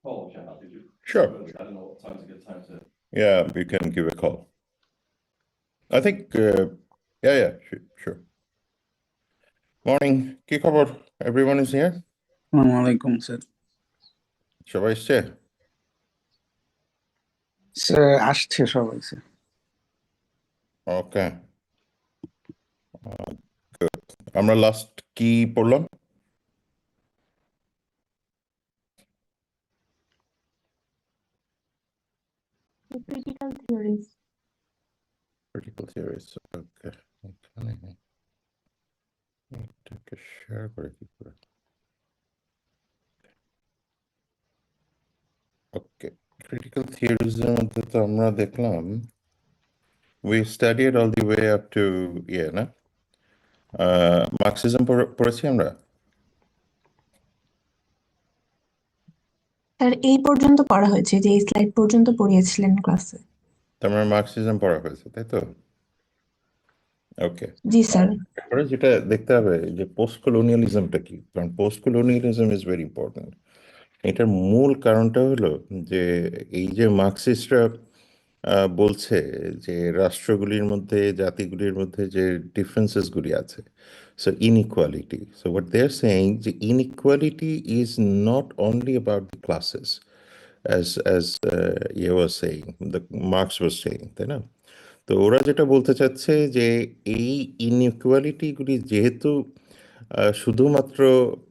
Sure. Yeah, you can give a call. I think, yeah, sure. Morning. কি খবর? Everyone is here? আসসালামু আলাইকুম sir. সবাই এসছে? স্যার আসছে সবাই স্যার। ওকে, good. আমরা লাস্ট কি পড়লাম? The critical theories. Critical theories. ওকে, এখানে এটাকে শেয়ার করে কি করে? ওকে, critical theories এর মধ্যে তো আমরা দেখলাম we studied all the way up to না মার্কসিজম পড়েছি আমরা। স্যার এই পর্যন্ত পড়া হয়েছে, যে এই স্লাইড পর্যন্ত পড়িয়েছিলেন ক্লাসে। তার মানে মার্কসিজম পড়া হয়েছে, তাই তো? ওকে, জি স্যার। এরপরে যেটা দেখতে হবে যে পোস্ট কলোনিয়ালিজমটা কি, কারণ post colonialism is very important. এটার মূল কারণটা হলো যে এই যে মার্কসিস্টরা বলছে যে রাষ্ট্রগুলির মধ্যে, জাতিগুলির মধ্যে যে ডিফারেন্সেসগুলি আছে, so inequality, so what they are saying যে inequality is not only about the classes as was saying, the Marx was saying, তাই না? তো ওরা যেটা বলতে চাচ্ছে যে এই ইনইকুয়ালিটিগুলি যেহেতু শুধুমাত্র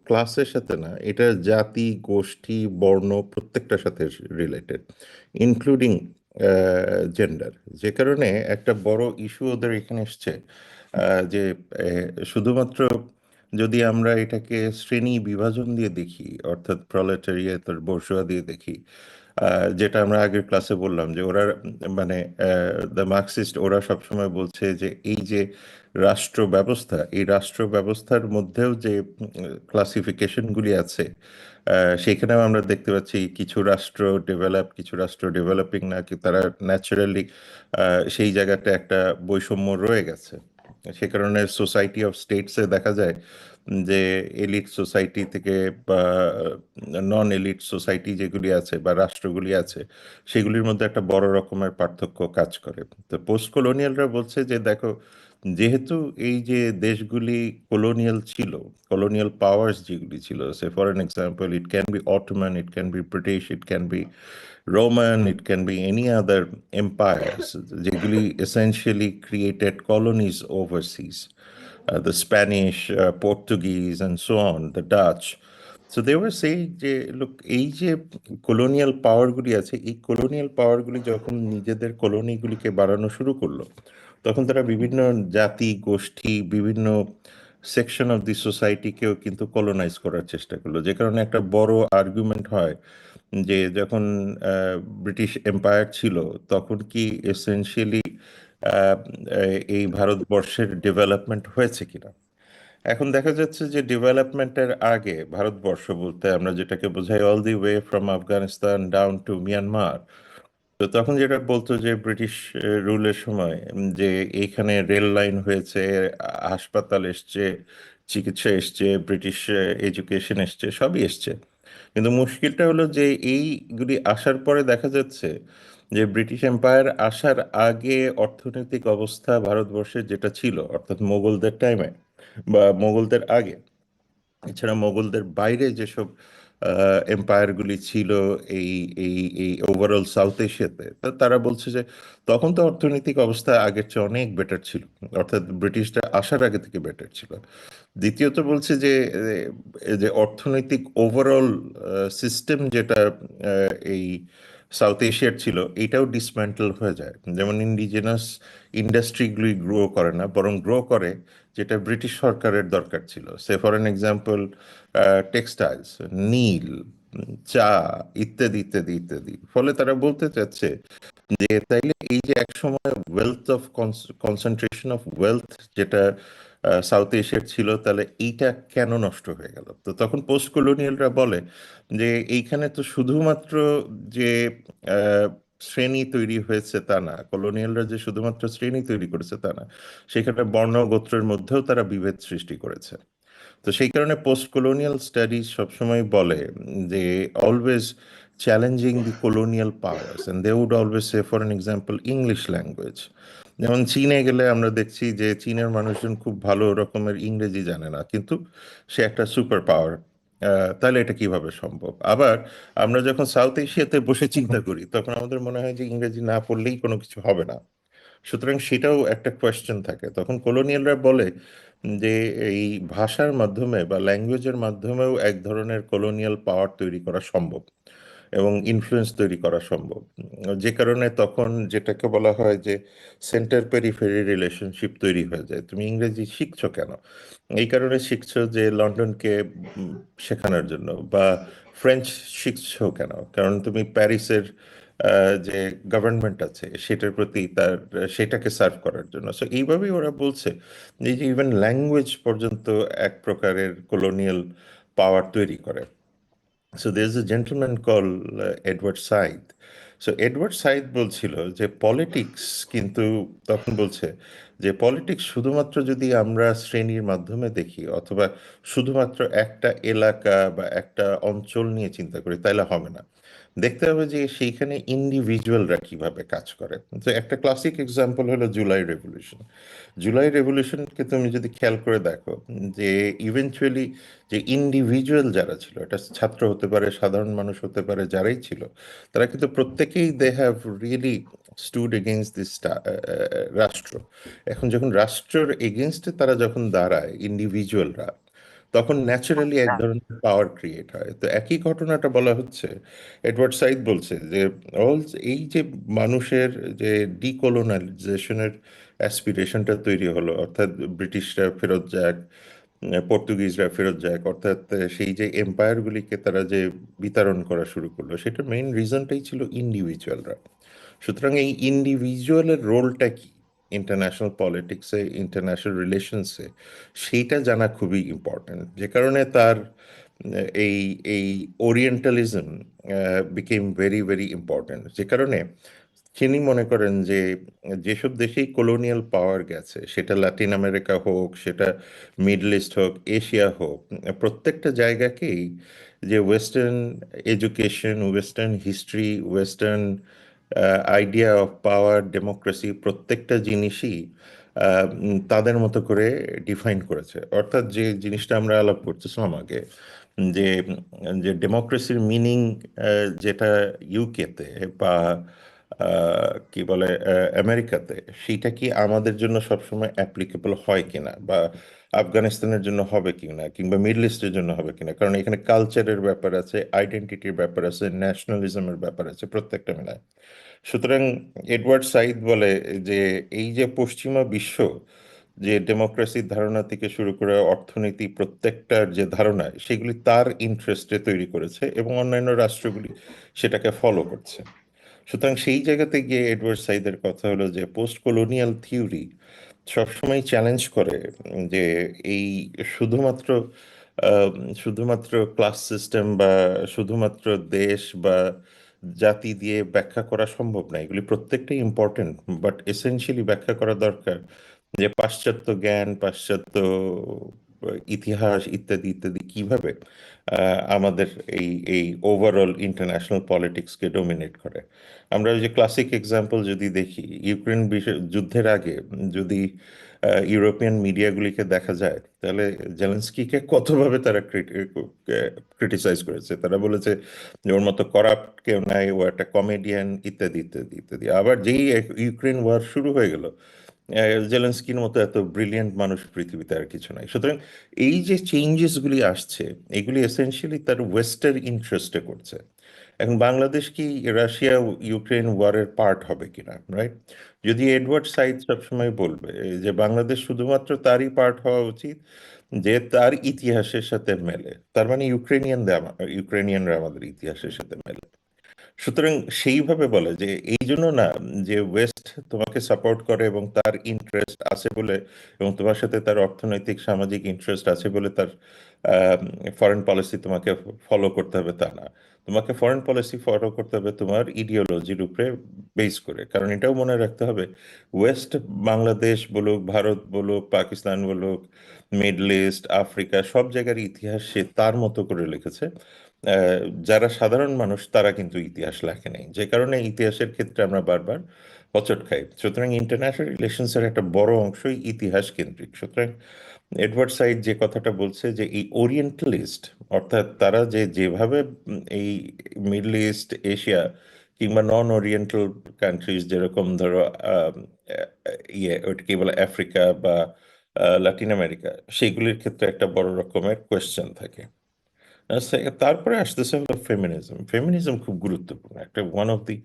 ক্লাসের সাথে না, এটা জাতি, গোষ্ঠী, বর্ণ প্রত্যেকটার সাথে রিলেটেড, ইনক্লুডিং জেন্ডার। যে কারণে একটা বড় ইস্যু ওদের এখানে এসছে যে শুধুমাত্র যদি আমরা এটাকে শ্রেণী বিভাজন দিয়ে দেখি, অর্থাৎ প্রলেটারিয়েট আর bourgeois দিয়ে দেখি, যেটা আমরা আগের ক্লাসে বললাম যে ওরা মানে দ্য মার্কসিস্ট ওরা সবসময় বলছে যে এই যে রাষ্ট্র ব্যবস্থা, এই রাষ্ট্র ব্যবস্থার মধ্যেও যে ক্লাসিফিকেশনগুলি আছে, সেখানেও আমরা দেখতে পাচ্ছি কিছু রাষ্ট্র ডেভেলপ, কিছু রাষ্ট্র ডেভেলপিং না, কি তারা ন্যাচারালি সেই জায়গাটা একটা বৈষম্য রয়ে গেছে। সে কারণে সোসাইটি অফ স্টেটসে দেখা যায় যে এলিট সোসাইটি থেকে বা নন এলিট সোসাইটি যেগুলি আছে বা রাষ্ট্রগুলি আছে, সেগুলির মধ্যে একটা বড় রকমের পার্থক্য কাজ করে। তো পোস্ট কলোনিয়ালরা বলছে যে দেখো, যেহেতু এই যে দেশগুলি কলোনিয়াল ছিল, কলোনিয়াল পাওয়ার্স যেগুলি ছিল, say for an example it can be Ottoman, it can be British, it can be Roman, it can be any other empires, যেগুলি essentially created colonies overseas, the Spanish, Portuguese, and so on, the Dutch. So they were saying যে look, এই যে colonial পাওয়ারগুলি আছে, এই colonial পাওয়ারগুলি যখন নিজেদের কলোনিগুলিকে বাড়ানো শুরু করলো, তখন তারা বিভিন্ন জাতি, গোষ্ঠী, বিভিন্ন সেকশন অফ দি সোসাইটিকেও কিন্তু কলোনাইজ করার চেষ্টা করলো। যে কারণে একটা বড় আর্গুমেন্ট হয় যে যখন ব্রিটিশ এম্পায়ার ছিল, তখন কি এসেনশিয়ালি এই ভারতবর্ষের ডেভেলপমেন্ট হয়েছে কিনা। এখন দেখা যাচ্ছে যে ডেভেলপমেন্টের আগে ভারতবর্ষ বলতে আমরা যেটাকে বোঝাই all the way from Afghanistan down to Myanmar, তো তখন যেটা বলতো যে ব্রিটিশ রুলের সময় যে এইখানে রেল লাইন হয়েছে, হাসপাতাল এসছে, চিকিৎসা এসছে, ব্রিটিশ এডুকেশন এসছে, সবই এসছে। কিন্তু মুশকিলটা হলো যে এইগুলি আসার পরে দেখা যাচ্ছে যে ব্রিটিশ এম্পায়ার আসার আগে অর্থনৈতিক অবস্থা ভারতবর্ষের যেটা ছিল, অর্থাৎ মোগলদের টাইমে বা মোগলদের আগে, এছাড়া মোগলদের বাইরে যেসব এম্পায়ারগুলি ছিল এই এই এই ওভারঅল সাউথ এশিয়াতে, তারা বলছে যে তখন তো অর্থনৈতিক অবস্থা আগের চেয়ে অনেক বেটার ছিল, অর্থাৎ ব্রিটিশরা আসার আগে থেকে বেটার ছিল। দ্বিতীয়ত বলছে যে যে অর্থনৈতিক ওভারঅল সিস্টেম যেটা এই সাউথ এশিয়ার ছিল, এটাও ডিসম্যান্টেল হয়ে যায়। যেমন ইন্ডিজিনাস ইন্ডাস্ট্রিগুলি গ্রো করে না, বরং গ্রো করে যেটা ব্রিটিশ সরকারের দরকার ছিল, say for an example textiles, নীল, চা, ইত্যাদি ইত্যাদি ইত্যাদি। ফলে তারা বলতে চাচ্ছে যে তাইলে এই যে একসময় wealth of concentration of wealth যেটা সাউথ এশিয়ার ছিল, তাহলে এইটা কেন নষ্ট হয়ে গেল। তো তখন পোস্ট কলোনিয়ালরা বলে যে এইখানে তো শুধুমাত্র যে আহ, শ্রেণী তৈরি হয়েছে তা না, কলোনিয়ালরা যে শুধুমাত্র শ্রেণী তৈরি করেছে তা না, সেখানে বর্ণ গোত্রের মধ্যেও তারা বিভেদ সৃষ্টি করেছে। তো সেই কারণে পোস্ট কলোনিয়াল স্টাডিজ সবসময় বলে যে always challenging the colonial powers and they would always say for an example English language. যেমন চীনে গেলে আমরা দেখছি যে চীনের মানুষজন খুব ভালো রকমের ইংরেজি জানে না, কিন্তু সে একটা সুপার পাওয়ার। তাহলে এটা কিভাবে সম্ভব? আবার আমরা যখন সাউথ এশিয়াতে বসে চিন্তা করি তখন আমাদের মনে হয় যে ইংরেজি না পড়লেই কোনো কিছু হবে না। সুতরাং সেটাও একটা কোয়েশ্চেন থাকে। তখন কলোনিয়ালরা বলে যে এই ভাষার মাধ্যমে বা ল্যাঙ্গুয়েজের মাধ্যমেও এক ধরনের কলোনিয়াল পাওয়ার তৈরি করা সম্ভব এবং ইনফ্লুয়েন্স তৈরি করা সম্ভব। যে কারণে তখন যেটাকে বলা হয় যে সেন্টার পেরিফেরি রিলেশনশিপ তৈরি হয়ে যায়। তুমি ইংরেজি শিখছো কেন? এই কারণে শিখছো যে লন্ডনকে শেখানোর জন্য, বা ফ্রেঞ্চ শিখছো কেন? কারণ তুমি প্যারিসের যে গভর্নমেন্ট আছে সেটার প্রতি তার সেটাকে সার্ভ করার জন্য। সো এইভাবেই ওরা বলছে এই যে ইভেন ল্যাঙ্গুয়েজ পর্যন্ত এক প্রকারের কলোনিয়াল পাওয়ার তৈরি করে। So there's a gentleman called Edward Said. So Edward Said বলছিল যে পলিটিক্স কিন্তু তখন বলছে যে পলিটিক্স শুধুমাত্র যদি আমরা শ্রেণীর মাধ্যমে দেখি অথবা শুধুমাত্র একটা এলাকা বা একটা অঞ্চল নিয়ে চিন্তা করি তাহলে হবে না। দেখতে হবে যে সেইখানে ইন্ডিভিজুয়ালরা কিভাবে কাজ করে। তো একটা ক্লাসিক এক্সাম্পল হলো জুলাই রেভলিউশন। জুলাই রেভলিউশনকে তুমি যদি খেয়াল করে দেখো যে ইভেনচুয়ালি যে ইন্ডিভিজুয়াল যারা ছিল, এটা ছাত্র হতে পারে, সাধারণ মানুষ হতে পারে, যারাই ছিল, তারা কিন্তু প্রত্যেকেই they have really stood against this রাষ্ট্র। এখন যখন রাষ্ট্রের এগেনস্টে তারা যখন দাঁড়ায় ইন্ডিভিজুয়ালরা, তখন ন্যাচারালি এক ধরনের পাওয়ার ক্রিয়েট হয়। তো একই ঘটনাটা বলা হচ্ছে, এডওয়ার্ড সাইদ বলছে যে অল এই যে মানুষের যে ডিকলোনাইজেশনের অ্যাসপিরেশনটা তৈরি হলো, অর্থাৎ ব্রিটিশরা ফেরত যাক, পর্তুগিজরা ফেরত যাক, অর্থাৎ সেই যে এম্পায়ারগুলিকে তারা যে বিতরণ করা শুরু করলো, সেটার মেইন রিজনটাই ছিল ইন্ডিভিজুয়ালরা। সুতরাং এই ইন্ডিভিজুয়ালের রোলটা কি ইন্টারন্যাশনাল পলিটিক্সে, ইন্টারন্যাশনাল রিলেশনসে, সেইটা জানা খুবই ইম্পর্ট্যান্ট। যে কারণে তার এই এই Orientalism became very very important. যে কারণে তিনি মনে করেন যে যেসব দেশেই কলোনিয়াল পাওয়ার গেছে, সেটা লাতিন আমেরিকা হোক, সেটা মিডল ইস্ট হোক, এশিয়া হোক, প্রত্যেকটা জায়গাকেই যে western education, western history, western idea of power, democracy, প্রত্যেকটা জিনিসই তাদের মতো করে ডিফাইন করেছে। অর্থাৎ যে জিনিসটা আমরা আলাপ করতেছিলাম আগে, যে যে ডেমোক্রেসির মিনিং যেটা ইউকেতে বা কি বলে আমেরিকাতে, সেইটা কি আমাদের জন্য সবসময় অ্যাপ্লিকেবল হয় কিনা, বা আফগানিস্তানের জন্য হবে কিনা, কিংবা মিডল ইস্টের জন্য হবে কিনা। কারণ এখানে কালচারের ব্যাপার আছে, আইডেন্টিটির ব্যাপার আছে, ন্যাশনালিজমের ব্যাপার আছে, প্রত্যেকটা মিলায়। সুতরাং এডওয়ার্ড সাইদ বলে যে এই যে পশ্চিমা বিশ্ব যে ডেমোক্রেসির ধারণা থেকে শুরু করে অর্থনীতি, প্রত্যেকটার যে ধারণা, সেগুলি তার ইন্টারেস্টে তৈরি করেছে এবং অন্যান্য রাষ্ট্রগুলি সেটাকে ফলো করছে। সুতরাং সেই জায়গাতে গিয়ে এডওয়ার্ড সাইদের কথা হলো যে পোস্ট কলোনিয়াল থিওরি সবসময় চ্যালেঞ্জ করে যে এই শুধুমাত্র আহ, শুধুমাত্র ক্লাস সিস্টেম বা শুধুমাত্র দেশ বা জাতি দিয়ে ব্যাখ্যা করা সম্ভব না। এগুলি প্রত্যেকটাই ইম্পর্টেন্ট, বাট এসেনশিয়ালি ব্যাখ্যা করা দরকার যে পাশ্চাত্য জ্ঞান, পাশ্চাত্য ইতিহাস ইত্যাদি ইত্যাদি কিভাবে আমাদের এই এই ওভারঅল ইন্টারন্যাশনাল পলিটিক্সকে ডোমিনেট করে। আমরা ওই যে ক্লাসিক এক্সাম্পল যদি দেখি, ইউক্রেন যুদ্ধের আগে যদি ইউরোপিয়ান মিডিয়াগুলিকে দেখা যায়, তাহলে জেলেনস্কিকে কতভাবে তারা ক্রিটিসাইজ করেছে। তারা বলেছে যে ওর মতো করাপ্ট কেউ নাই, ও একটা কমেডিয়ান, ইত্যাদি ইত্যাদি ইত্যাদি। আবার যেই ইউক্রেন ওয়ার শুরু হয়ে গেল, জেলেনস্কির মতো এত ব্রিলিয়েন্ট মানুষ পৃথিবীতে আর কিছু নাই। সুতরাং এই যে চেঞ্জেসগুলি আসছে, এগুলি এসেনশিয়ালি তার ওয়েস্টের ইন্টারেস্টে করছে। এখন বাংলাদেশ কি রাশিয়া ইউক্রেন ওয়ারের পার্ট হবে কিনা, রাইট? যদি এডওয়ার্ড সাইদ সবসময় বলবে যে বাংলাদেশ শুধুমাত্র তারই পার্ট হওয়া উচিত যে তার ইতিহাসের সাথে মেলে, তার মানে ইউক্রেনিয়ানরা আমাদের ইতিহাসের সাথে মেলে। সুতরাং সেইভাবে বলে যে এই জন্য না যে ওয়েস্ট তোমাকে সাপোর্ট করে এবং তার ইন্টারেস্ট আছে বলে, এবং তোমার সাথে তার অর্থনৈতিক সামাজিক ইন্টারেস্ট আছে বলে তার ফরেন পলিসি তোমাকে ফলো করতে হবে তা না। তোমাকে ফরেন পলিসি ফলো করতে হবে তোমার ইডিওলজির উপরে বেস করে, কারণ এটাও মনে রাখতে হবে ওয়েস্ট, বাংলাদেশ বলুক, ভারত বলুক, পাকিস্তান বলুক, মিডল ইস্ট, আফ্রিকা, সব জায়গার ইতিহাস সে তার মতো করে লিখেছে। যারা সাধারণ মানুষ তারা কিন্তু ইতিহাস লেখে নাই, যে কারণে ইতিহাসের ক্ষেত্রে আমরা বারবার হোঁচট খাই। সুতরাং ইন্টারন্যাশনাল রিলেশনসের একটা বড় অংশই ইতিহাস কেন্দ্রিক। সুতরাং এডওয়ার্ড সাইড যে কথাটা বলছে যে এই ওরিয়েন্টালিস্ট, অর্থাৎ তারা যেভাবে এই মিডল ইস্ট, এশিয়া কিংবা নন ওরিয়েন্টাল কান্ট্রিজ, যেরকম ধরো ওটা কি বলে আফ্রিকা বা লাতিন আমেরিকা, সেইগুলির ক্ষেত্রে একটা বড় রকমের কোয়েশ্চেন থাকে। তারপরে আসতেছে হলো ফেমিনিজম। ফেমিনিজম খুব গুরুত্বপূর্ণ, একটা one of the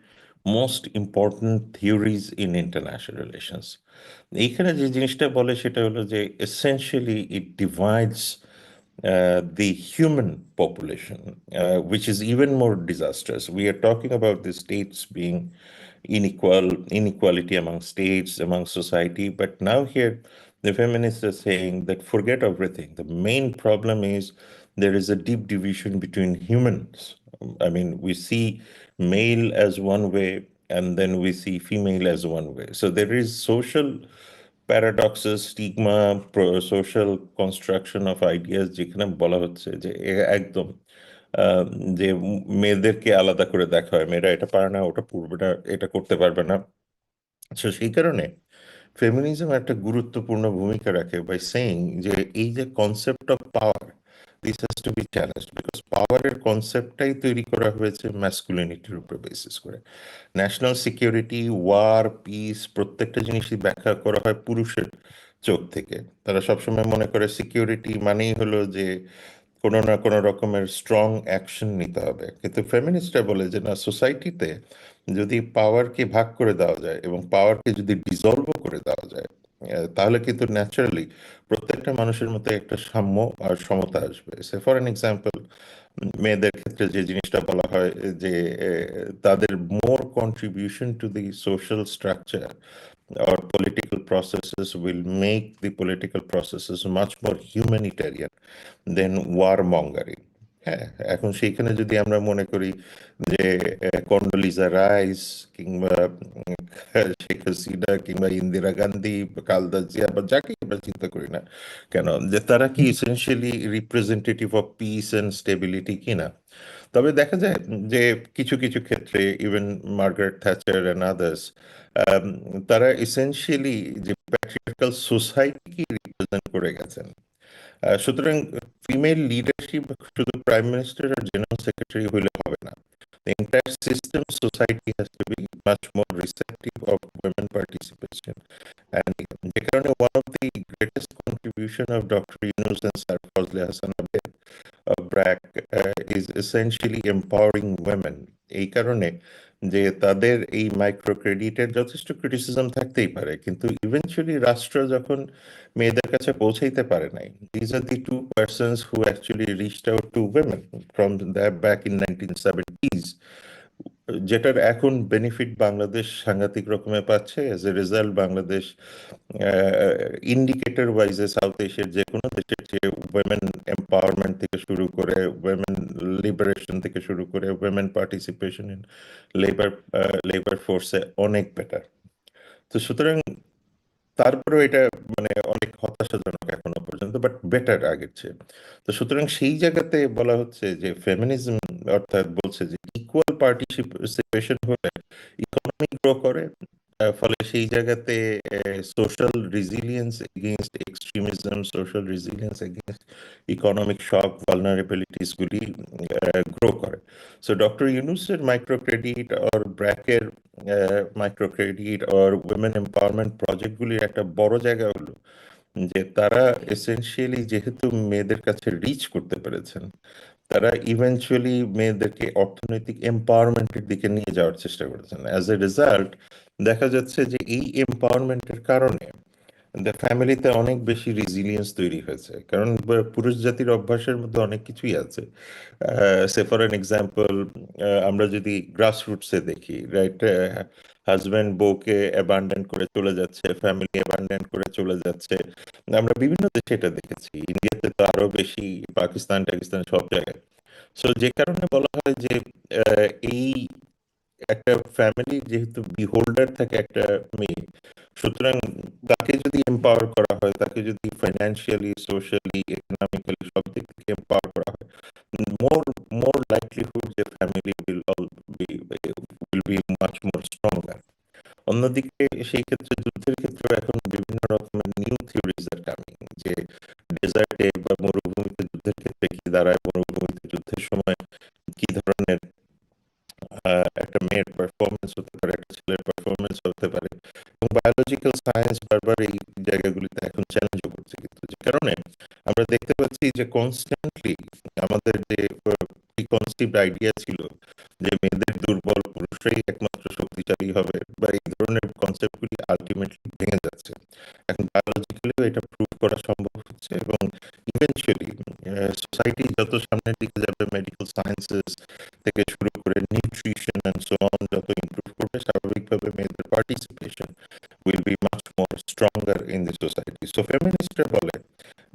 most important theories in international relations. এইখানে যে জিনিসটা বলে সেটা হলো যে essentially it divides the human population, which is even more disastrous. We are talking about the states being inequality among states, among society, but now here the feminists are saying that forget everything. The main problem is there is a deep division between humans. I mean, we see male as one way, and then we see female as one way. So there is social paradoxes, stigma, social construction of ideas, যেখানে বলা হচ্ছে যে একদম আহ, যে মেয়েদেরকে আলাদা করে দেখা হয়, মেয়েরা এটা পারে না, ওটা পড়বে না, এটা করতে পারবে না। আচ্ছা, সেই কারণে ফেমিনিজম একটা গুরুত্বপূর্ণ ভূমিকা রাখে বাই সেইং যে এই যে concept of power, this has to be challenge, because পাওয়ারের কনসেপ্টটাই তৈরি করা হয়েছে ম্যাসকুলিনিটির উপর বেসিস করে। ন্যাশনাল সিকিউরিটি, ওয়ার, পিস, প্রত্যেকটা জিনিসই ব্যাখ্যা করা হয় পুরুষের চোখ থেকে। তারা সবসময় মনে করে সিকিউরিটি মানেই হলো যে কোনো না কোনো রকমের স্ট্রং অ্যাকশন নিতে হবে, কিন্তু ফেমিনিস্টরা বলে যে না, সোসাইটিতে যদি পাওয়ারকে ভাগ করে দেওয়া যায় এবং পাওয়ারকে যদি ডিসলভ করে দেওয়া যায়, তাহলে কিন্তু ন্যাচারালি প্রত্যেকটা মানুষের মধ্যে একটা সাম্য আর সমতা আসবে। সে ফর এন এক্সাম্পল, মেয়েদের ক্ষেত্রে যে জিনিসটা বলা হয় যে তাদের more contribution to the social structure or political processes will make the political processes much more humanitarian than warmongering. হ্যাঁ, এখন সেইখানে যদি আমরা মনে করি যে কন্ডোলিজা রাইস কিংবা শেখ হাসিনা কিংবা ইন্দিরা গান্ধী বা খালেদা জিয়া বা যাকে আমরা চিন্তা করি না কেন, যে তারা কি essentially representative of piece and stability কিনা। তবে দেখা যায় যে কিছু কিছু ক্ষেত্রে even Margaret Thatcher and others, তারা এসেনশিয়ালি যে প্যাট্রিয়ার্কাল সোসাইটিকে রিপ্রেজেন্ট করে গেছেন। সুতরাং ফিমেল লিডারশিপ শুধু প্রাইম মিনিস্টার আর জেনারেল সেক্রেটারি হইলে হবে না। The entire system society has to be much more receptive of women participation. And যে কারণে one of the greatest contribution of Dr. Yunus and Sir Fazle Hassan Abed BRAC is essentially empowering women. এই কারণে যে তাদের এই micro ক্রেডিটের যথেষ্ট criticism থাকতেই পারে, কিন্তু ইভেনচুয়ালি রাষ্ট্র যখন মেয়েদের কাছে পৌঁছাইতে পারে নাই, these are the two persons who actually reached out to women from back in 1970s, যেটার এখন বেনিফিট বাংলাদেশ সাংঘাতিক রকমের পাচ্ছে। As a result Bangladesh indicator ওয়াইজে সাউথ এশিয়ার যে কোনো দেশের চেয়ে উইমেন এম্পাওয়ারমেন্ট থেকে শুরু করে, উইমেন লিবারেশন থেকে শুরু করে, women participation in labour labour ফোর্সে অনেক বেটার। তো সুতরাং তারপরেও এটা মানে অনেক হতাশাজনক এখনো পর্যন্ত, বাট বেটার আগের চেয়ে। তো সুতরাং সেই জায়গাতে বলা হচ্ছে যে ফেমিনিজম অর্থাৎ বলছে যে ইকুয়াল পার্টিসিপেশন হলে ইকোনমি গ্রো করে, ফলে সেই জায়গাতে social resilience against extremism, social resilience against economic shock, vulnerabilities গুলি গ্রো করে। সো ডক্টর ইউনুসের মাইক্রো ক্রেডিট আর ব্র্যাকের মাইক্রো ক্রেডিট আর উইমেন এম্পাওয়ারমেন্ট প্রজেক্টগুলির একটা বড় জায়গা হলো যে তারা এসেনশিয়ালি যেহেতু মেয়েদের কাছে রিচ করতে পেরেছেন, তারা ইভেনচুয়ালি মেয়েদেরকে অর্থনৈতিক এম্পাওয়ারমেন্টের দিকে নিয়ে যাওয়ার চেষ্টা করেছেন। অ্যাজ এ রেজাল্ট দেখা যাচ্ছে যে এই এম্পাওয়ারমেন্টের কারণে ফ্যামিলিতে অনেক বেশি রেজিলিয়েন্স তৈরি হয়েছে, কারণ পুরুষ জাতির অভ্যাসের মধ্যে অনেক কিছুই আছে। সে ফর এন এক্সাম্পল, আমরা যদি গ্রাসরুটসে দেখি, রাইট, হাজব্যান্ড বউকে অ্যাবান্ডন করে চলে যাচ্ছে, ফ্যামিলি অ্যাবান্ডন করে চলে যাচ্ছে। আমরা বিভিন্ন দেশে এটা দেখেছি, ইন্ডিয়াতে তো আরো বেশি, পাকিস্তান টাকিস্তান সব জায়গায়। সো যে কারণে বলা হয় যে এই একটা ফ্যামিলি যেহেতু বিহোল্ডার থাকে একটা মেয়ে, সুতরাং তাকে যদি এম্পাওয়ার করা হয়, তাকে যদি ফাইন্যান্সিয়ালি, সোশ্যালি, ইকোনমিক্যালি সব দিক থেকে এম্পাওয়ার করা হয়, মোর মোর লাইকলিহুড যে family will be much more stronger. অন্যদিকে সেই ক্ষেত্রে যুদ্ধের ক্ষেত্রে এখন বিভিন্ন রকমের নিউ থিওরিজ আর কামিং, যে ডেজার্টে বা মরুভূমিতে যুদ্ধের ক্ষেত্রে কি দাঁড়ায়, মরুভূমিতে যুদ্ধের সময় কি ধরনের একটা মেয়ের পারফরমেন্স হতে পারে, একটা ছেলের পারফরমেন্স হতে পারে। এবং বায়োলজিক্যাল সায়েন্স বারবার এই জায়গাগুলিতে এখন চ্যালেঞ্জও করছে, কিন্তু যে কারণে আমরা দেখতে পাচ্ছি যে কনস্ট্যান্টলি আমাদের যে প্রিকনসিভড আইডিয়া ছিল যে মেয়েদের দুর্বল, পুরুষরাই একমাত্র শক্তিশালী হবে, বা এই ধরনের কনসেপ্টগুলি আলটিমেটলি ভেঙে যাচ্ছে। এখন বায়োলজিক্যালিও এটা প্রুভ করা সম্ভব হচ্ছে, এবং ইভেনচুয়ালি সোসাইটি যত সামনের দিকে যাবে, মেডিকেল সায়েন্সেস থেকে শুরু করে নিউট্রিশন অ্যান্ড সো অন যত ইমপ্রুভ করবে, স্বাভাবিকভাবে মেয়েদের participation will be much more stronger in the society. So ফেমিনিস্টরা বলে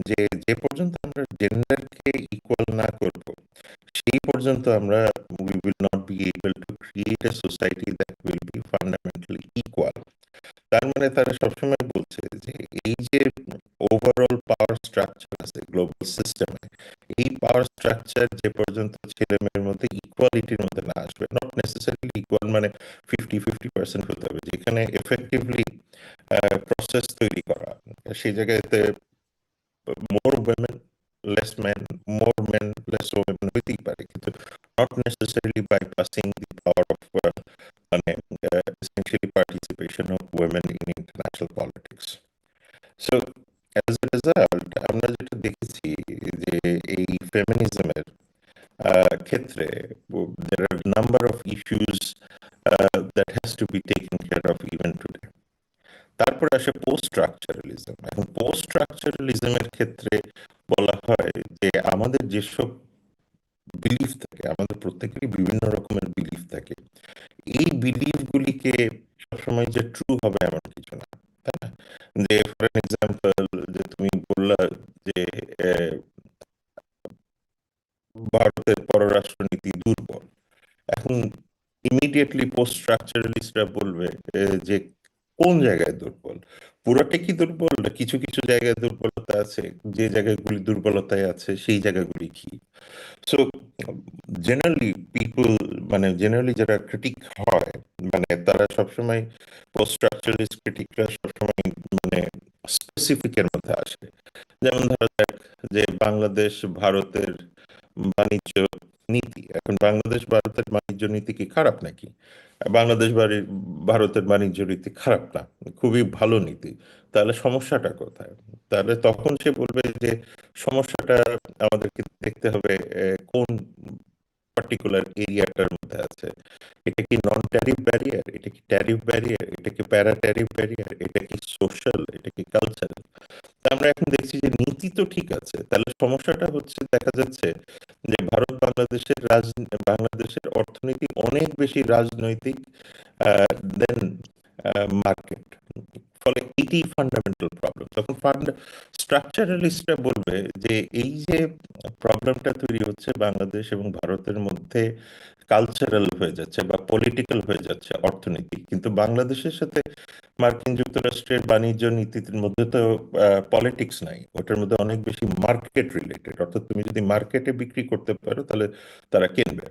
যে যে পর্যন্ত আমরা জেন্ডারকে ইকুয়াল না করব, সেই পর্যন্ত আমরা we will not be able to create a society that will be fundamentally equal. তার মানে তারা সবসময় বলছে যে এই যে ওভারঅল পাওয়ার স্ট্রাকচার আছে গ্লোবাল সিস্টেমে, এই পাওয়ার স্ট্রাকচার যে পর্যন্ত ছেলে মেয়ের মধ্যে ইকুয়ালিটির মধ্যে না আসবে, নট নেসেসারিলি ইকুয়াল মানে 50-50% হতে হবে, যেখানে এফেক্টিভলি প্রসেস তৈরি করা, সেই জায়গাতে more women less man, more men less women হইতেই পারে, কিন্তু not necessarily bypassing the power of মানে essentially participation of women in international politics. So as a result, আমরা যেটা দেখেছি যে এই ফেমিনিজমের ক্ষেত্রে there are number of issues that has to be taken care of even today. তারপরে আসে post structuralism. এখন পোস্ট স্ট্রাকচারালিজমের ক্ষেত্রে বলা হয় যে আমাদের যেসব বিলিফ থাকে, আমাদের প্রত্যেকেরই বিভিন্ন রকমের বিলিফ থাকে, এই বিলিফ গুলিকে সবসময় যে ট্রু হবে এমন কিছু না, তাই না? যে ফর এক্সাম্পল, যে তুমি বললা যে ভারতের পররাষ্ট্রনীতি দুর্বল, এখন ইমিডিয়েটলি পোস্ট স্ট্রাকচারালিস্টরা বলবে যে কোন জায়গায় দুর্বল, পুরোটা কি দুর্বল, না কিছু কিছু জায়গায় দুর্বলতা আছে, যে জায়গাগুলি দুর্বলতায় আছে সেই জায়গাগুলি কি? সো জেনারেলি পিপল, মানে জেনারেলি যারা ক্রিটিক হয়, মানে তারা সবসময় পোস্ট স্ট্রাকচারালিস্ট ক্রিটিকরা সবসময় মানে স্পেসিফিকের মধ্যে আসে। যেমন ধরা যাক যে বাংলাদেশ ভারতের বাণিজ্য নীতি, এখন বাংলাদেশ ভারতের বাণিজ্য নীতি কি খারাপ নাকি? ভারতের বাণিজ্য নীতি খারাপ না, খুবই ভালো নীতি। তাহলে সমস্যাটা কোথায়? তাহলে তখন সে বলবে যে সমস্যাটা আমাদেরকে দেখতে হবে কোন পার্টিকুলার এরিয়াটার মধ্যে আছে। এটা কি নন ট্যারিফ ব্যারিয়ার, এটা কি ট্যারিফ ব্যারিয়ার, এটা কি প্যারা ট্যারিফ ব্যারিয়ার, এটা কি সোশ্যাল, এটা কি কালচারাল? আমরা এখন দেখছি যে নীতি তো ঠিক আছে, তাহলে সমস্যাটা হচ্ছে দেখা যাচ্ছে যে বাংলাদেশের অর্থনীতি অনেক বেশি রাজনৈতিক দেন মার্কেট। ফলে এটি ফান্ডামেন্টাল প্রবলেম। তখন স্ট্রাকচারালিস্টরা বলবে যে এই যে প্রবলেমটা তৈরি হচ্ছে বাংলাদেশ এবং ভারতের মধ্যে, কালচারাল হয়ে যাচ্ছে বা পলিটিক্যাল হয়ে যাচ্ছে অর্থনীতি, কিন্তু বাংলাদেশের সাথে মার্কিন যুক্তরাষ্ট্রের বাণিজ্য নীতির মধ্যে তো পলিটিক্স নাই, ওটার মধ্যে অনেক বেশি মার্কেট রিলেটেড, অর্থাৎ তুমি যদি মার্কেটে বিক্রি করতে পারো তাহলে তারা কিনবে।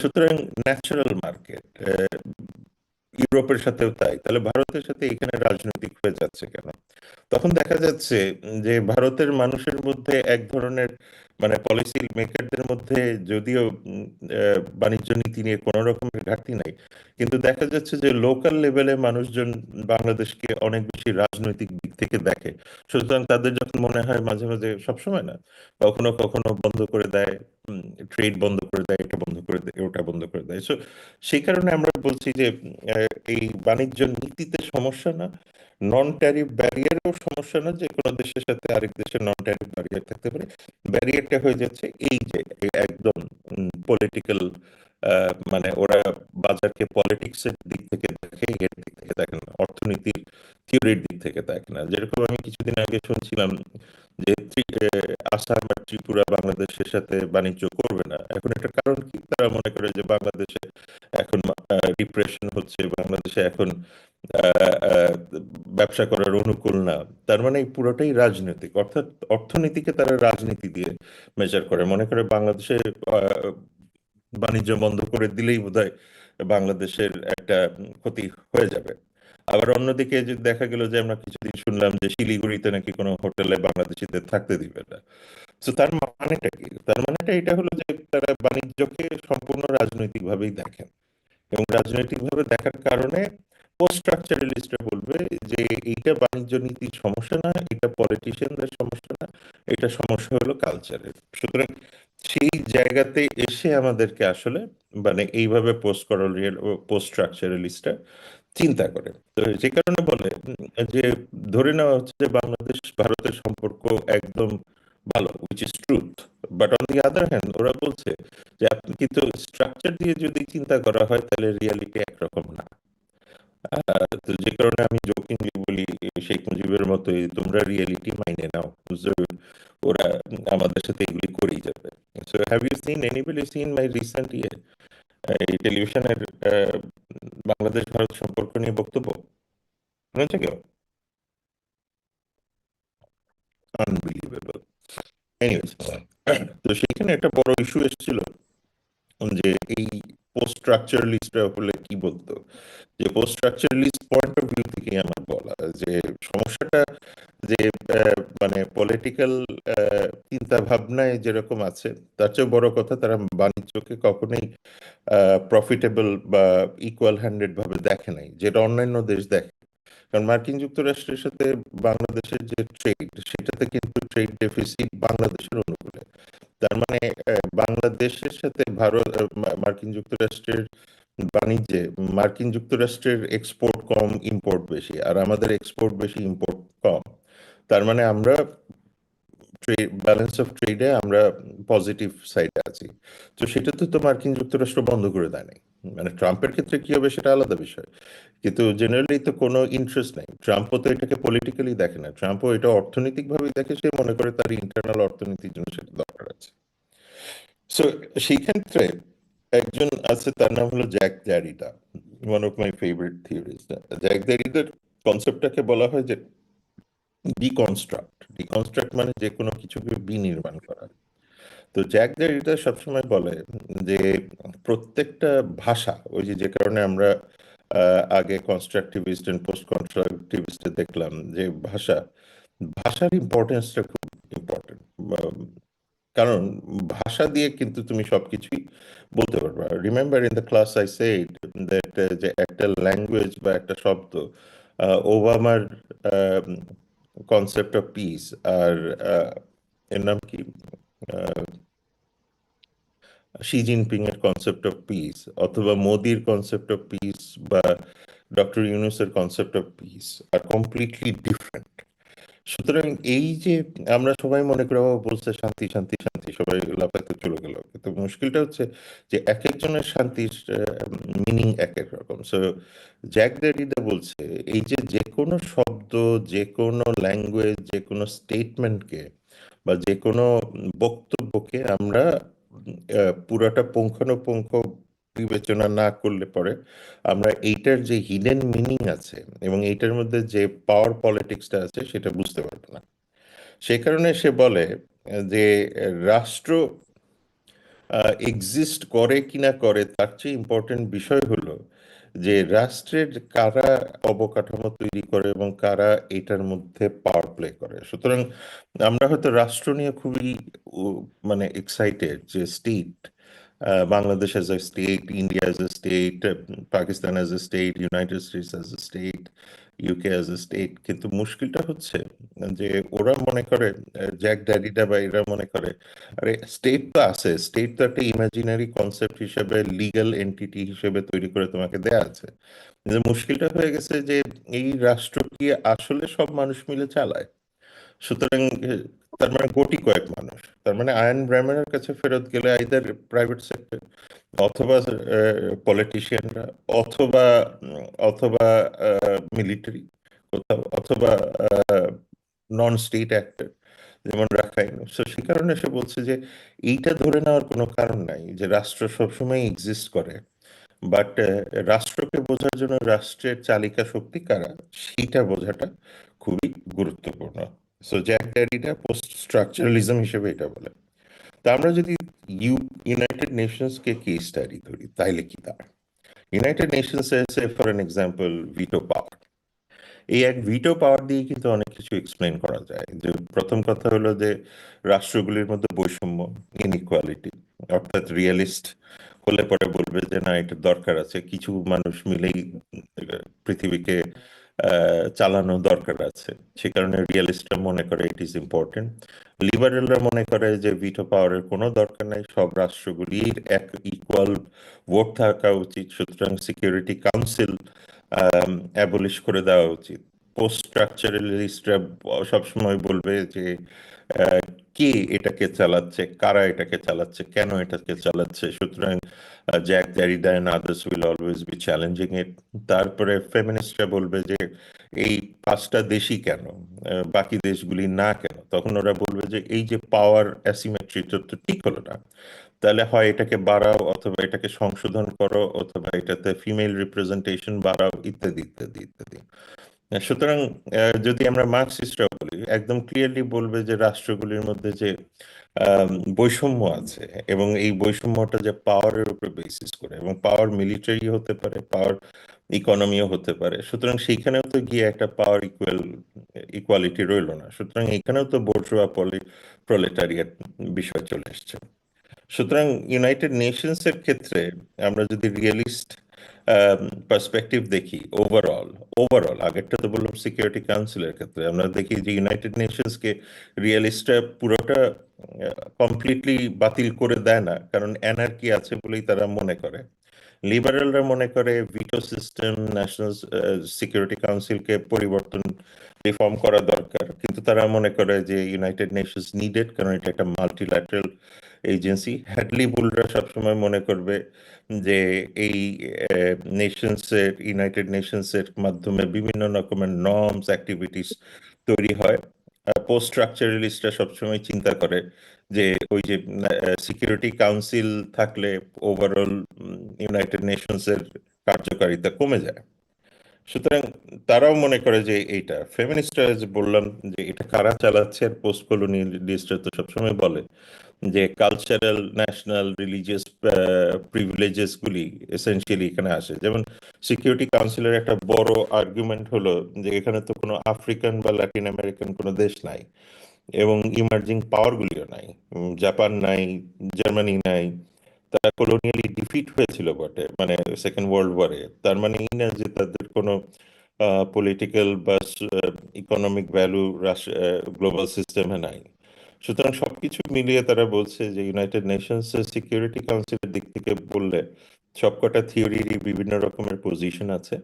সুতরাং ন্যাচারাল মার্কেট, ইউরোপের সাথেও তাই, তাহলে ভারতের সাথে এখানে রাজনৈতিক হয়ে যাচ্ছে কেন? তখন দেখা যাচ্ছে যে ভারতের মানুষের মধ্যে এক ধরনের মানে পলিসি মেকারদের মধ্যে যদিও বাণিজ্য নীতি নিয়ে কোনো রকমের ঘাটতি নাই, কিন্তু দেখা যাচ্ছে যে লোকাল লেভেলে মানুষজন বাংলাদেশকে অনেক বেশি রাজনৈতিক দিক থেকে দেখে। সুতরাং তাদের যখন মনে হয়, মাঝে মাঝে, সবসময় না, কখনো কখনো বন্ধ করে দেয়, ট্রেড বন্ধ করে দেয়, এটা বন্ধ করে দেয়, ওটা বন্ধ করে দেয়। সেই কারণে আমরা বলছি যে এই বাণিজ্য নীতিতে সমস্যা না, নন ট্যারিফ ব্যারিয়ারেও সমস্যা না, যে কোনো দেশের সাথে আরেক দেশের নন ট্যারিফ ব্যারিয়ার থাকতে পারে। ব্যারিয়ারটা হয়ে যাচ্ছে এই যে একদম পলিটিক্যাল মানে ওরা বাজারকে পলিটিক্সের দিক থেকে দেখে, এর দিক থেকে দেখে না, অর্থনীতির থিওরির দিক থেকে দেখে না। যেরকম আমি কিছুদিন আগে শুনছিলাম যে আসাম আর ত্রিপুরা বাংলাদেশের সাথে বাণিজ্য করবে না। এখন একটা কারণ কি, তারা মনে করে যে বাংলাদেশে এখন ডিপ্রেশন হচ্ছে, বাংলাদেশে এখন আহ, আহ, ব্যবসা করার অনুকূল না। তার মানে এই পুরোটাই রাজনৈতিক, অর্থাৎ অর্থনীতিকে তারা রাজনীতি দিয়ে মেজার করে, মনে করে বাংলাদেশে আহ, বাণিজ্য বন্ধ করে দিলেই বোধহয় বাংলাদেশের একটা ক্ষতি হয়ে যাবে। আবার অন্যদিকে যে দেখা গেল যে আমরা কিছুদিন শুনলাম যে শিলিগুড়িতে নাকি কোনো হোটেলে বাংলাদেশিদের থাকতে দিবে না। তো তার মানেটা কি? তার মানেটা এটা হলো যে তারা বাণিজ্যকে সম্পূর্ণ রাজনৈতিক ভাবেই দেখেন, এবং রাজনৈতিক ভাবে দেখার কারণে পোস্ট স্ট্রাকচারালিস্টরা বলবে যে এইটা বাণিজ্য নীতির সমস্যা না, এটা পলিটিশিয়ানদের সমস্যা না, এটা সমস্যা হলো কালচারের। সুতরাং সেই জায়গাতে এসে আমাদেরকে আসলে মানে এইভাবে পোস্ট স্ট্রাকচারালিস্টরা চিন্তা করে। তো যে কারণে বলে যে ধরে নেওয়া হচ্ছে যে বাংলাদেশ ভারতের সম্পর্ক একদম ভালো, which is truth. But on the other hand ওরা বলছে যে আপনি কিন্তু স্ট্রাকচার দিয়ে যদি চিন্তা করা হয় তাহলে রিয়ালিটি একরকম না। তো যে কারণে আমি জোকিংলি বলি, শেখ মুজিবের মতোই তোমরা রিয়েলিটি মাইনে নাও। বুঝতে পারবে? ওরা আমাদের সাথে এগুলি করেই যাবে। So have you seen anybody seen my recent এই টেলিভিশনের বাংলাদেশ ভারত সম্পর্ক নিয়ে বক্তব্য শুনেছে কেউ? আনবিলিভেবল। এনিওয়েজ, তো সেইখানে একটা বড় ইস্যু এসেছিল যে এই পোস্ট স্ট্রাকচারালিস্টরা হলে কি বলতো, যে post structuralist point of view থেকে আমার বলা যে সমস্যাটা যে মানে পলিটিক্যাল চিন্তা ভাবনায় যেরকম আছে, তার চেয়ে বড় কথা তারা বাণিজ্যকে কখনোই প্রফিটেবল বা ইকুয়াল হ্যান্ডেড ভাবে দেখে নাই, যেটা অন্যান্য দেশ দেখে। কারণ মার্কিন যুক্তরাষ্ট্রের সাথে বাংলাদেশের যে ট্রেড, সেটাতে কিন্তু ট্রেড ডেফিসিট বাংলাদেশের অনুকূলে। তার মানে বাংলাদেশের সাথে ভারত মার্কিন যুক্তরাষ্ট্রের বাণিজ্যে মার্কিন যুক্তরাষ্ট্রের এক্সপোর্ট কম, ইম্পোর্ট বেশি, আর আমাদের এক্সপোর্ট বেশি, ইম্পোর্ট কম। তার মানে আমরা ব্যালেন্স অফ ট্রেডে আমরা পজিটিভ সাইডে আছি। তো সেটা তো মার্কিন যুক্তরাষ্ট্র বন্ধ করে দেয় নাই। মানে ট্রাম্পের ক্ষেত্রে কি হবে সেটা আলাদা বিষয়, কিন্তু জেনারেলি তো কোনো ইন্টারেস্ট নাই। ট্রাম্পও তো এটাকে পলিটিক্যালি দেখে না, ট্রাম্পও এটা অর্থনৈতিক ভাবে দেখে। সে মনে করে তার ইন্টারনাল অর্থনীতির জন্য সেটা দরকার আছে। সো সেই ক্ষেত্রে একজন আছে, তার নাম হলো Jacques Derrida, one of my favourite theorist. Jacques ড্যারিডার কনসেপ্টটাকে বলা হয় যে ডিকনস্ট্রাক্ট। ডিকনস্ট্রাক্ট মানে যে কোনো কিছুকে বিনির্মাণ করা। তো জ্যাক ডেরিডা সবসময় বলে যে প্রত্যেকটা ভাষা, ওই যে যে কারণে আমরা আগে কনস্ট্রাকটিভিস্ট এন্ড পোস্ট কনস্ট্রাকটিভিস্টে দেখলাম যে ভাষার ইম্পর্টেন্সটা খুব ইম্পর্টেন্ট। কারণ ভাষা দিয়ে কিন্তু তুমি সবকিছুই বলতে পারবে। Remember in the class I said that যে একটা ল্যাঙ্গুয়েজ বা একটা শব্দ, ওবামার কনসেপ্ট অফ পিস, আর এর নাম কি, শি জিনপিং এর কনসেপ্ট অফ পিস, অথবা মোদির কনসেপ্ট অফ পিস, বা ডক্টর ইউনুসের কনসেপ্ট অফ পিস আর কমপ্লিটলি ডিফারেন্ট। সুতরাং এই যে আমরা সবাই মনে করি, "ও বলছে শান্তি শান্তি শান্তি", সবাই লাফাতে চলে গেল, কিন্তু মুশকিলটা হচ্ছে যে এক একজনের শান্তির মিনিং এক এক রকম। সো জ্যাক ডেরিডা বলছে এই যে যে কোনো শব্দ, যে কোনো ল্যাঙ্গুয়েজ, যে কোনো স্টেটমেন্টকে বা যে কোনো বক্তব্যকে আমরা পুরাটা পুঙ্খানুপুঙ্খ বিবেচনা না করলে পরে আমরা এইটার যে হিডেন মিনিং আছে এবং এইটার মধ্যে যে পাওয়ার পলিটিক্সটা আছে সেটা বুঝতে পারবো না। সে কারণে সে বলে যে রাষ্ট্র এক্সিস্ট করে কি না করে তার চেয়ে ইম্পর্টেন্ট বিষয় হলো যে রাষ্ট্রের কারা অবকাঠামো তৈরি করে এবং কারা এটার মধ্যে পাওয়ার প্লে করে। সুতরাং আমরা হয়তো রাষ্ট্র নিয়ে খুবই মানে এক্সাইটেড যে state, Bangladesh as a state, India as a state, Pakistan as a state, United states as a state, UK as a state. কিন্তু মুশকিলটা হচ্ছে যে ওরা মনে করে, জ্যাক ড্যারিডা বা এরা মনে করে, আরে স্টেট তো আছে, স্টেট তো একটা ইমাজিনারি কনসেপ্ট হিসেবে, লিগ্যাল এন্টিটি হিসেবে তৈরি করে তোমাকে দেয়া আছে। কিন্তু মুশকিলটা হয়ে গেছে যে এই রাষ্ট্র কি আসলে সব মানুষ মিলে চালায়? সুতরাং তার মানে কোটি কয়েক মানুষ, তার মানে আয়ন ব্র্যামারের কাছে ফেরত গেলে আইদার প্রাইভেট সেক্টর অথবা পলিটিশিয়ানরা অথবা অথবা মিলিটারি কোথাও অথবা নন স্টেট অ্যাক্টর যেমন রাখাইন। তো সে কারণে সে বলছে যে এইটা ধরে নেওয়ার কোনো কারণ নাই যে রাষ্ট্র সবসময় এক্সিস্ট করে, বাট রাষ্ট্রকে বোঝার জন্য রাষ্ট্রের চালিকা শক্তি কারা সেইটা বোঝাটা খুবই গুরুত্বপূর্ণ। সো জ্যাক ড্যারিডা পোস্ট স্ট্রাকচারালিজম হিসেবে এটা বলে। তা আমরা যদি ইউনাইটেড নেশনসকে কেস স্টাডি করি তাইলে কি দাঁড়ায়? ইউনাইটেড নেশনস এসে ফর এন এক্সাম্পল ভিটো পাওয়ার, এই এক ভিটো পাওয়ার দিয়ে কিন্তু অনেক কিছু এক্সপ্লেন করা যায়। যে প্রথম কথা হলো যে রাষ্ট্রগুলির মধ্যে বৈষম্য, ইনইকুয়ালিটি, অর্থাৎ রিয়েলিস্ট হলে পরে বলবে যে না এটা দরকার আছে, কিছু মানুষ মিলেই পৃথিবীকে চালানো দরকার আছে, সে কারণে রিয়েলিস্টরা মনে করে ইট ইজ ইম্পর্টেন্ট। লিবারেলরা মনে করে যে ভিটো পাওয়ারের কোনো দরকার নাই, সব রাষ্ট্রগুলির এক ইকুয়াল ভোট থাকা উচিত, সুতরাং সিকিউরিটি কাউন্সিল অ্যাবলিশ করে দেওয়া উচিত। পোস্ট স্ট্রাকচারালিস্টরা সবসময় বলবে যে আহ, কে এটাকে চালাচ্ছে, কারা এটাকে চালাচ্ছে, কেন এটাকে চালাচ্ছে, সুতরাং Jacques Derrida and others will always be challenging it. তারপরে ফেমিনিস্টরা বলবে যে এই পাঁচটা দেশই কেন, বাকি দেশগুলি না কেন, তখন ওরা বলবে যে এই যে পাওয়ার অ্যাসিমেট্রিটা তো ঠিক হলো না, তাহলে হয় এটাকে বাড়াও অথবা এটাকে সংশোধন করো অথবা এটাতে ফিমেল রিপ্রেজেন্টেশন বাড়াও, ইত্যাদি ইত্যাদি ইত্যাদি। সুতরাং যদি আমরা মার্কসিস্টরা বলি, একদম ক্লিয়ারলি বলবে যে রাষ্ট্রগুলির মধ্যে যে বৈষম্য আছে এবং এই বৈষম্যটা যে পাওয়ারের উপর বেসিস করে, এবং পাওয়ার মিলিটারি হতে পারে, পাওয়ার ইকোনমিও হতে পারে, সুতরাং সেইখানেও তো গিয়ে একটা পাওয়ার ইকুয়ালিটি রইলো না, সুতরাং এখানেও তো বোর্জোয়া প্রলেটারিয়েট বিষয় চলে এসছে। সুতরাং ইউনাইটেড নেশনস এর ক্ষেত্রে আমরা যদি রিয়েলিস্ট পার্সপেক্টিভ দেখি, ওভারঅল ওভারঅল আগেরটা তো বললাম সিকিউরিটি কাউন্সিলের ক্ষেত্রে, আমরা দেখি যে ইউনাইটেড নেশনসকে রিয়েলিস্টরা পুরোটা কমপ্লিটলি বাতিল করে দেয় না, কারণ অ্যানার্কি আছে বলেই তারা মনে করে। লিবারেলরা মনে করে ভিটো সিস্টেম, ন্যাশনাল সিকিউরিটি কাউন্সিলকে পরিবর্তন, রিফর্ম করা দরকার, কিন্তু তারা মনে করে যে ইউনাইটেড নেশনস নিডেড, কারণ এটা একটা মাল্টিল্যাটারাল এজেন্সি। হ্যাডলি বুলরা সবসময় মনে করবে যে এই নেশনসের, ইউনাইটেড নেশনসের মাধ্যমে বিভিন্ন রকমের নর্মস অ্যাক্টিভিটিস তৈরি হয়। পোস্ট স্ট্রাকচারালিস্টরা সবসময় চিন্তা করে যে ওই যে সিকিউরিটি কাউন্সিল থাকলে ওভারঅল ইউনাইটেড নেশনসের কার্যকারিতা কমে যায়। সুতরাং তারাও মনে করে যে এইটা, ফেমিনিস্টরা যে বললাম যে এটা কারা চালাচ্ছে, আর পোস্ট কলোনিয়ালিস্টরা তো সবসময় বলে যে কালচারাল, ন্যাশনাল, রিলিজিয়াস প্রিভিলেজেস গুলি এসেনশিয়ালি এখানে আসে। যেমন সিকিউরিটি কাউন্সিলের একটা বড় আর্গুমেন্ট হলো যে এখানে তো কোনো আফ্রিকান বা ল্যাটিন আমেরিকান কোনো দেশ নাই এবং ইমার্জিং পাওয়ারগুলিও নাই, জাপান নাই, জার্মানি নাই, তারা কলোনিয়ালি ডিফিট হয়েছিল বটে, মানে সেকেন্ড ওয়ার্ল্ড ওয়ারে, তার মানে এই না যে তাদের কোনো পলিটিক্যাল বা ইকোনমিক ভ্যালু গ্লোবাল সিস্টেমে নাই। সুতরাং সবকিছু মিলিয়ে তারা বলছে যে ইউনাইটেড নেশনস সিকিউরিটি কাউন্সিলের দিক থেকে বললে সবকটা থিওরিরই বিভিন্ন রকমের পজিশন আছে।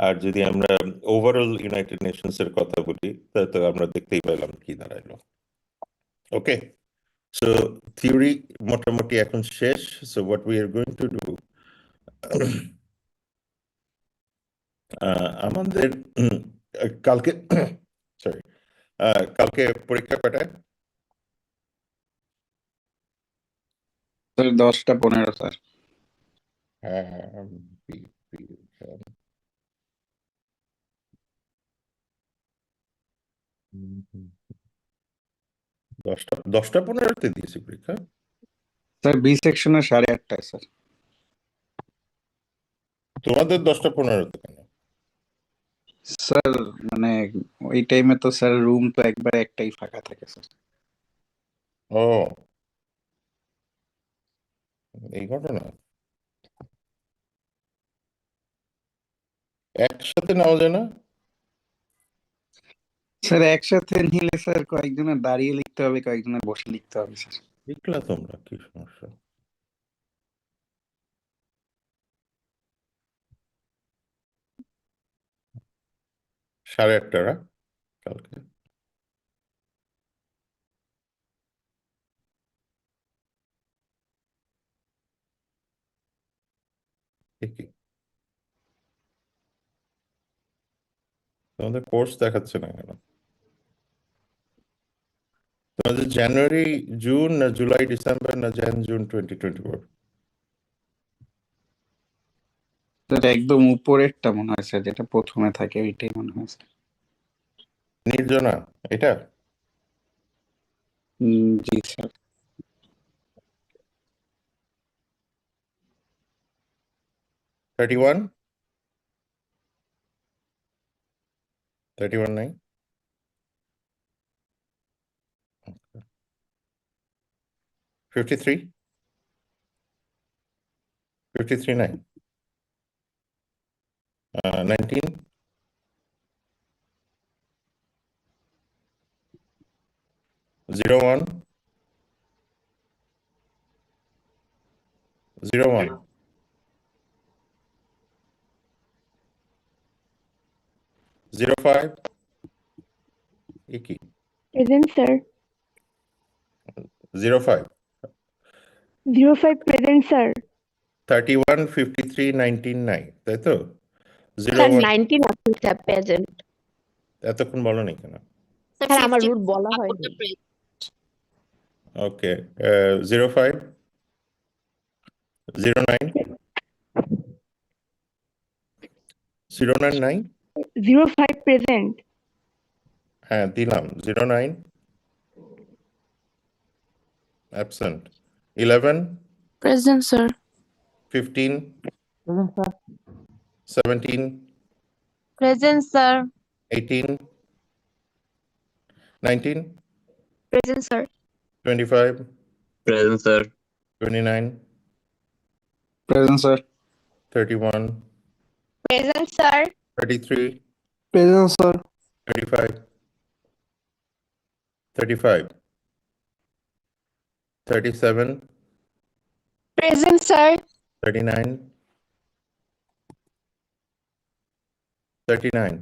আর যদি আমরা ওভারঅল ইউনাইটেড নেশনস এর কথা বলি তাহলে তো আমরা দেখতেই পেলাম কি দাঁড়াইলো। ওকে, সো থিওরি মোটামুটি এখন শেষ। So what we are going to do, আমাদের কালকে সরি কালকে পরীক্ষা কটায়? স্যার 10টা 15 স্যার। হ্যাঁ, বি- বি- হ্যাঁ, হুম, হুম। 10টা 15তে দিয়েছি পরীক্ষা। স্যার বি সেকশনের 8:30টায় স্যার। তোমাদের 10টা 15তে কেন? স্যার মানে ওই টাইমে তো স্যার রুম তো একবারে একটাই ফাঁকা থাকে স্যার। ও, এই ঘটনা। একসাথে নেওয়া যায় না? স্যার একসাথে নিলে স্যার কয়েকজনের দাঁড়িয়ে লিখতে হবে, কয়েকজনের বসে লিখতে হবে স্যার। লিখলা তোমরা, কি সমস্যা? সাড়ে 8টা কালকে। ঠিকই। তোমাদের কোর্স দেখাচ্ছে না কেন? তোমাদের জানুয়ারি জুন না জুলাই ডিসেম্বর না জুন 2024? স্যার একদম উপরেরটা মনে হয় স্যার, যেটা প্রথমে থাকে ওইটাই মনে হয় স্যার। নির্জনা এটা? জি স্যার। 31? 31 নাই? 53? 53 নাই? 19? 01? 01? 05? এ কি? Present, sir. 05? 05 present, sir. 31, 53, 19 নাই, তাই তো? স্যার 01? 19 আছে স্যার প্রেজেন্ট। এতক্ষণ বলনি কেন? স্যার আমার রুট বলা হয়নি। ওকে। 05? 09? 09 নাই? 05 present. হ্যাঁ দিলাম। 09? Absent. 11? Present, sir. 15? Present, sir. 17? Present, sir. 18? 19? Present, sir. 25? Present, sir. 29? Present sir. 31? Present, sir. 33? Present sir. 35? 35? 37? Present, sir. 39? 39?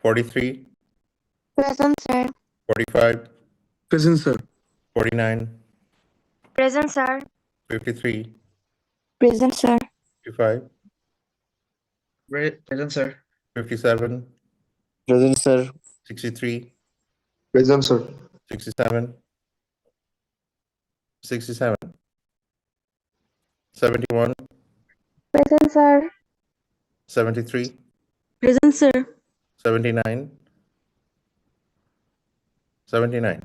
43? Present, sir. 45? Present sir. 49? Present, sir. 53? Present, sir. 55? Present sir. 57? Present, sir. 63? Present sir. 67? 67? 71? Present, sir. 73? Present, sir. 79? 79?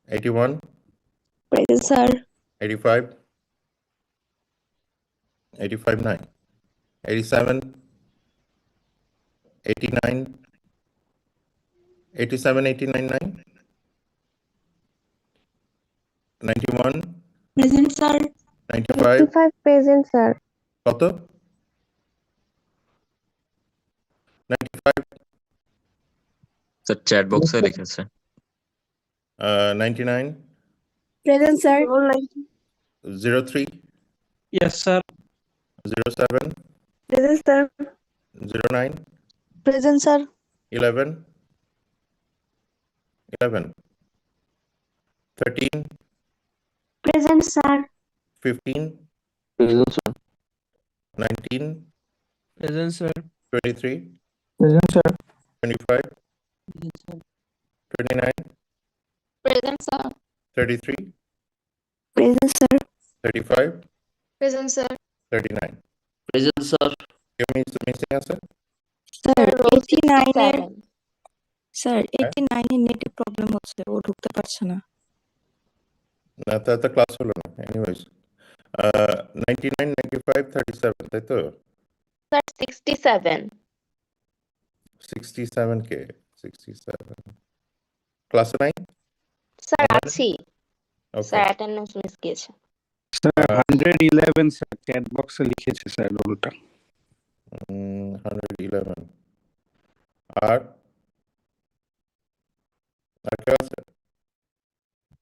81? Present, sir. 85? 85 9? 87? 89? 87, 89 9? 91? Present sir. 95? 85 present, sir. কত? 95? Sir, chat box এ লিখেছে। 99? Present, sir. 03? Yes sir. 07? Present, sir. 09? Present, sir. 11? 11? 13? Present, sir. 15? Present, sir. 19? Present sir. 23? Present sir. 25? 29? Present, sir. 33? Present, sir. 35? Present, sir. 39? Present, sir. কেউ missing আছে? Sir, 89 এর 67 sir 89 এর নেটে problem হচ্ছে, ও ঢুকতে পারছে না। না তো ক্লাস হলো না। এনিওয়েজ 99, 95, 37 তাই তো? স্যার 67 67 কে? 67 ক্লাসে নাই? Sir Online? আছি ওকে। স্যার অ্যাটেন্ডেন্স মিস গিয়েছে। স্যার 111 স্যার, চ্যাট বক্সে লিখেছে স্যার রোলটা। 111 আর আর কেউ আছে?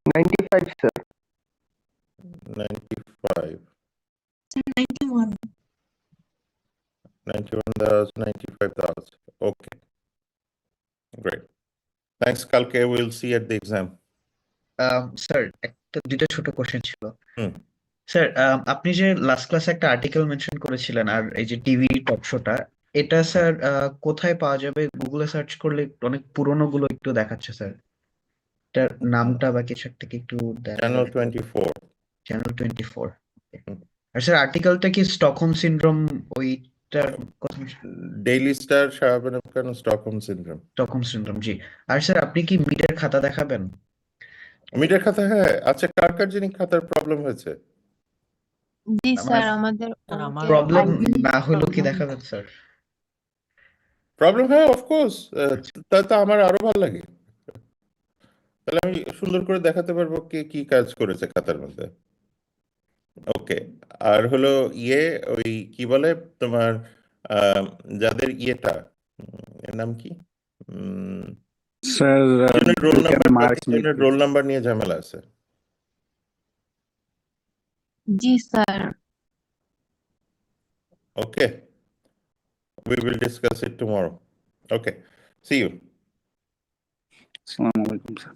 95 স্যার। 95 স্যার 91। 91 দেওয়া আছে, 95 দেওয়া আছে। Okay great, thanks. কালকে will see at the exam. Sir একটা দুইটা ছোট কোশ্চেন ছিল। হুম। স্যার আপনি যে লাস্ট ক্লাসে একটা আর্টিকেল মেনশন করেছিলেন আর এই যে টিভি টক শোটা, এটা স্যার কোথায় পাওয়া যাবে? গুগলে সার্চ করলে অনেক পুরনো গুলো একটু দেখাচ্ছে স্যার। এটার নামটা বা কিছু একটা কি একটু চ্যানেল 24। চ্যানেল 24। আর স্যার আর্টিকেলটা কি স্টকহোম সিনড্রোম ওইটার কথা? ডেইলি স্টার শাহাবানব খান স্টকহোম সিনড্রোম। স্টকহোম সিনড্রোম, জি। আর স্যার আপনি কি মিডের খাতা দেখাবেন? মিটার খাতা, হ্যাঁ। আচ্ছা, কার কার যিনি খাতার প্রবলেম হয়েছে? জি আমার স্যার, আমাদের আমার প্রবলেম IV না হলেও কি problem। দেখাবেন স্যার? প্রবলেম, হ্যাঁ, অফকোর্স। তা তো আমার আরো ভালো লাগে। তাহলে আমি সুন্দর করে দেখাতে পারবো কে কি কাজ করেছে খাতার মধ্যে। ওকে। আর হলো ওই কি বলে তোমার, আহ, যাদের এর নাম কি, স্যার রোল দুইটা নাম্বার, মার্কস মিট প্রত্যেকজনের রোল নাম্বার নিয়ে ঝামেলা আছে। জি sir. Okay, we will discuss it tomorrow. Okay, see you. আসসালামু আলাইকুম স্যার।